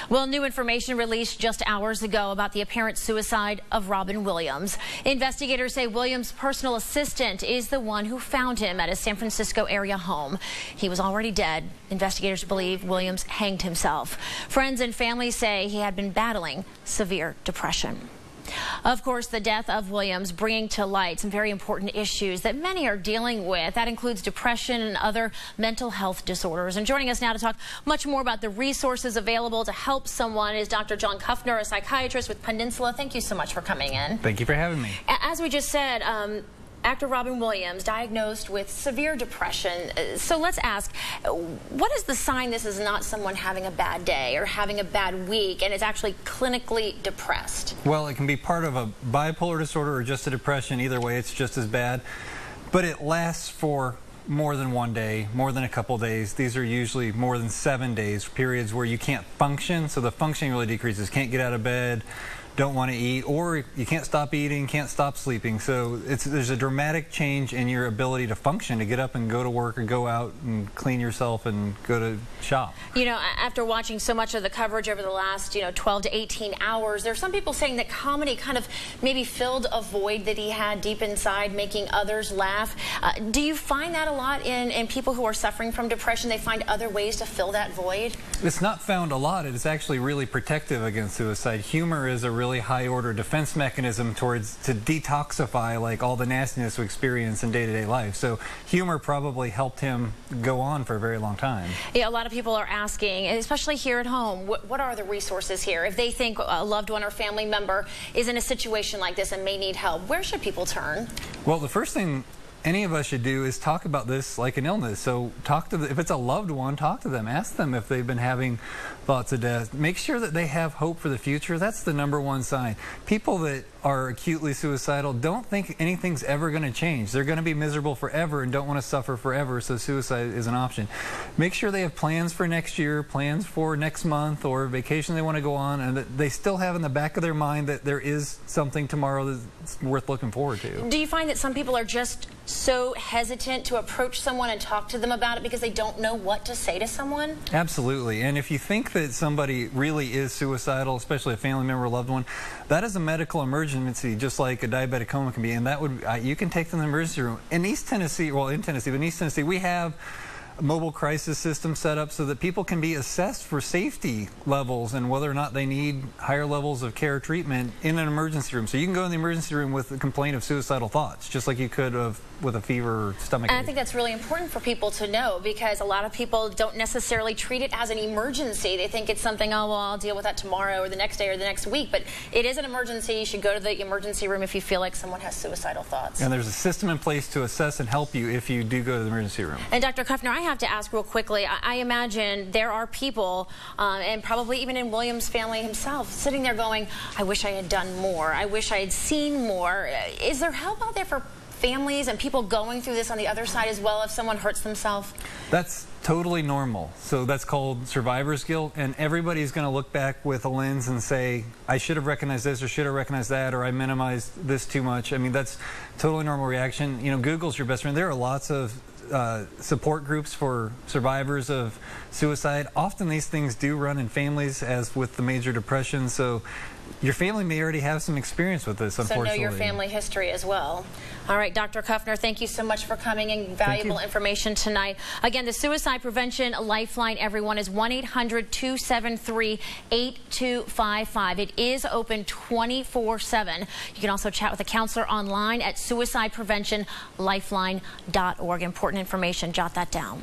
Well, new information released just hours ago about the apparent suicide of Robin Williams. Investigators say Williams' personal assistant is the one who found him at his San Francisco area home. He was already dead. Investigators believe Williams hanged himself. Friends and family say he had been battling severe depression. Of course, the death of Williams bringing to light some very important issues that many are dealing with. That includes depression and other mental health disorders. And joining us now to talk much more about the resources available to help someone is Dr. John Kuffner, a psychiatrist with Peninsula. Thank you so much for coming in. Thank you for having me. As we just said, actor Robin Williams diagnosed with severe depression. So let's ask, what is the sign this is not someone having a bad day or having a bad week and is actually clinically depressed? Well, it can be part of a bipolar disorder or just a depression. Either way, it's just as bad. But it lasts for more than one day, more than a couple days. These are usually more than 7 days, periods where you can't function. So the functioning really decreases. Can't get out of bed, don't want to eat, or you can't stop eating, can't stop sleeping. So there's a dramatic change in your ability to function, to get up and go to work or go out and clean yourself and go to shop. You know, after watching so much of the coverage over the last, 12 to 18 hours, there are some people saying that comedy kind of maybe filled a void that he had deep inside, making others laugh. Do you find that a lot in people who are suffering from depression? They find other ways to fill that void? It's not found a lot. It's actually really protective against suicide. Humor is a really high-order defense mechanism to detoxify like all the nastiness we experience in day-to-day life. So humor probably helped him go on for a very long time. Yeah, a lot of people are asking, especially here at home, what are the resources here? If they think a loved one or family member is in a situation like this and may need help, where should people turn? Well, the first thing any of us should do is talk about this like an illness. So talk to if it's a loved one, talk to them. Ask them if they've been having thoughts of death. Make sure that they have hope for the future. That's the #1 sign. People that are acutely suicidal don't think anything's ever going to change. They're going to be miserable forever and don't want to suffer forever, so suicide is an option. Make sure they have plans for next year, plans for next month, or vacation they want to go on, and that they still have in the back of their mind that there is something tomorrow that's worth looking forward to. Do you find that some people are just so hesitant to approach someone and talk to them about it because they don't know what to say to someone? Absolutely. And if you think that somebody really is suicidal, especially a family member or loved one, that is a medical emergency, just like a diabetic coma can be. And that would you can take them to the emergency room. In East Tennessee, well, in Tennessee, but in East Tennessee, we have mobile crisis system set up so that people can be assessed for safety levels and whether or not they need higher levels of care or treatment in an emergency room. So you can go in the emergency room with a complaint of suicidal thoughts, just like you could with a fever or stomach ache. And I think that's really important for people to know, because a lot of people don't necessarily treat it as an emergency. They think it's something, oh, well, I'll deal with that tomorrow or the next day or the next week. But it is an emergency. You should go to the emergency room if you feel like someone has suicidal thoughts. And there's a system in place to assess and help you if you do go to the emergency room. And Dr. Kuffner, I have to ask real quickly, I imagine there are people, and probably even in Williams' family himself, sitting there going, I wish I had done more. I wish I had seen more. Is there help out there for families and people going through this on the other side as well if someone hurts themselves? That's totally normal. So that's called survivor's guilt, and everybody's going to look back with a lens and say, I should have recognized this or should have recognized that, or I minimized this too much. I mean, that's totally normal reaction. You know, Google's your best friend. There are lots of support groups for survivors of suicide. Often these things do run in families, as with the major depression, so your family may already have some experience with this, unfortunately. So know your family history as well. All right, Dr. Kuffner, thank you so much for coming and valuable information tonight. Again, the Suicide Prevention Lifeline, everyone, is 1-800-273-8255. It is open 24/7. You can also chat with a counselor online at suicidepreventionlifeline.org. Important information. Jot that down.